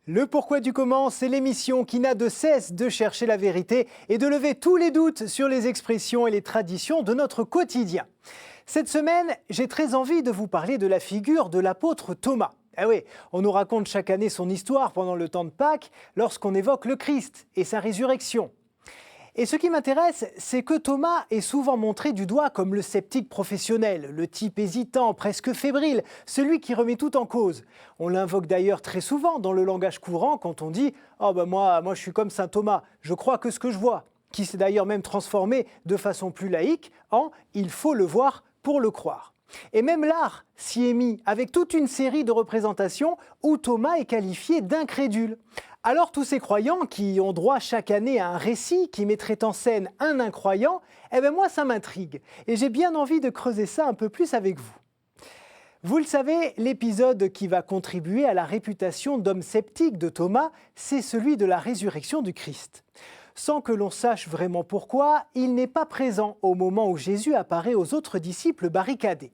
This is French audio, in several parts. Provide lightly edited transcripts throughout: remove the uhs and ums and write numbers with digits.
Le Pourquoi du Comment, c'est l'émission qui n'a de cesse de chercher la vérité et de lever tous les doutes sur les expressions et les traditions de notre quotidien. Cette semaine, j'ai très envie de vous parler de la figure de l'apôtre Thomas. Ah oui, on nous raconte chaque année son histoire pendant le temps de Pâques lorsqu'on évoque le Christ et sa résurrection. Et ce qui m'intéresse, c'est que Thomas est souvent montré du doigt comme le sceptique professionnel, le type hésitant, presque fébrile, celui qui remet tout en cause. On l'invoque d'ailleurs très souvent dans le langage courant quand on dit « Oh ben moi je suis comme saint Thomas, je crois que ce que je vois », qui s'est d'ailleurs même transformé de façon plus laïque en « Il faut le voir pour le croire ». Et même l'art s'y est mis avec toute une série de représentations où Thomas est qualifié d'incrédule. Alors tous ces croyants qui ont droit chaque année à un récit qui mettrait en scène un incroyant, eh bien moi ça m'intrigue et j'ai bien envie de creuser ça un peu plus avec vous. Vous le savez, l'épisode qui va contribuer à la réputation d'homme sceptique de Thomas, c'est celui de la résurrection du Christ. Sans que l'on sache vraiment pourquoi, il n'est pas présent au moment où Jésus apparaît aux autres disciples barricadés.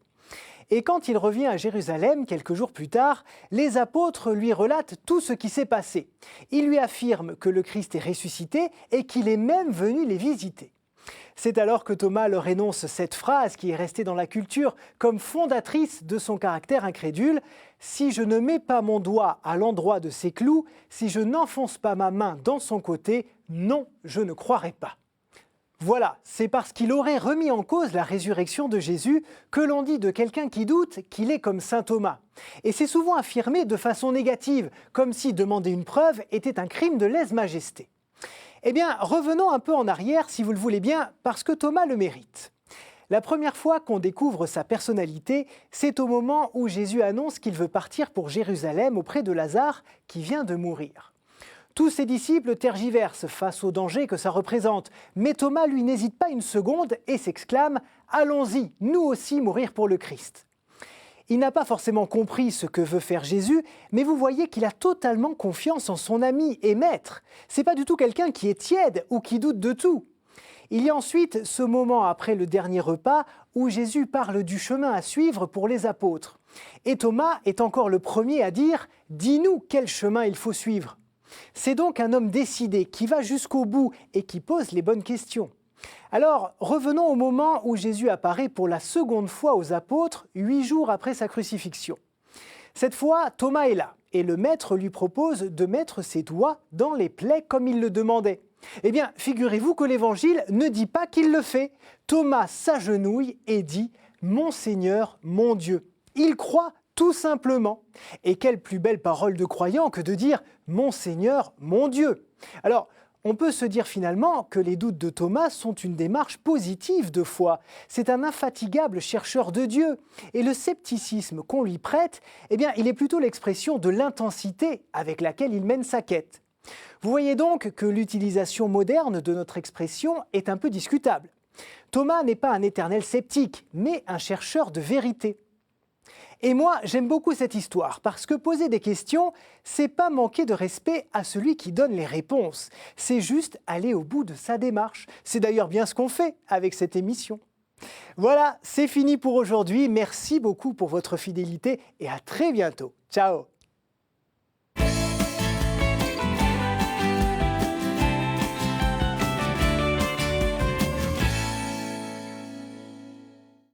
Et quand il revient à Jérusalem, quelques jours plus tard, les apôtres lui relatent tout ce qui s'est passé. Ils lui affirment que le Christ est ressuscité et qu'il est même venu les visiter. C'est alors que Thomas leur énonce cette phrase qui est restée dans la culture comme fondatrice de son caractère incrédule. « Si je ne mets pas mon doigt à l'endroit de ses clous, si je n'enfonce pas ma main dans son côté, non, je ne croirai pas. » Voilà, c'est parce qu'il aurait remis en cause la résurrection de Jésus que l'on dit de quelqu'un qui doute qu'il est comme saint Thomas. Et c'est souvent affirmé de façon négative, comme si demander une preuve était un crime de lèse-majesté. Eh bien, revenons un peu en arrière, si vous le voulez bien, parce que Thomas le mérite. La première fois qu'on découvre sa personnalité, c'est au moment où Jésus annonce qu'il veut partir pour Jérusalem auprès de Lazare, qui vient de mourir. Tous ses disciples tergiversent face au danger que ça représente, mais Thomas, lui, n'hésite pas une seconde et s'exclame « Allons-y, nous aussi mourir pour le Christ ». Il n'a pas forcément compris ce que veut faire Jésus, mais vous voyez qu'il a totalement confiance en son ami et maître. C'est pas du tout quelqu'un qui est tiède ou qui doute de tout. Il y a ensuite ce moment après le dernier repas où Jésus parle du chemin à suivre pour les apôtres. Et Thomas est encore le premier à dire « Dis-nous quel chemin il faut suivre ». C'est donc un homme décidé qui va jusqu'au bout et qui pose les bonnes questions. Alors, revenons au moment où Jésus apparaît pour la seconde fois aux apôtres, 8 jours après sa crucifixion. Cette fois, Thomas est là et le maître lui propose de mettre ses doigts dans les plaies comme il le demandait. Eh bien, figurez-vous que l'Évangile ne dit pas qu'il le fait. Thomas s'agenouille et dit « Mon Seigneur, mon Dieu ». Il croit tout simplement. Et quelle plus belle parole de croyant que de dire « Mon Seigneur, mon Dieu ». Alors, on peut se dire finalement que les doutes de Thomas sont une démarche positive de foi. C'est un infatigable chercheur de Dieu. Et le scepticisme qu'on lui prête, eh bien, il est plutôt l'expression de l'intensité avec laquelle il mène sa quête. Vous voyez donc que l'utilisation moderne de notre expression est un peu discutable. Thomas n'est pas un éternel sceptique, mais un chercheur de vérité. Et moi, j'aime beaucoup cette histoire parce que poser des questions, c'est pas manquer de respect à celui qui donne les réponses. C'est juste aller au bout de sa démarche. C'est d'ailleurs bien ce qu'on fait avec cette émission. Voilà, c'est fini pour aujourd'hui. Merci beaucoup pour votre fidélité et à très bientôt. Ciao!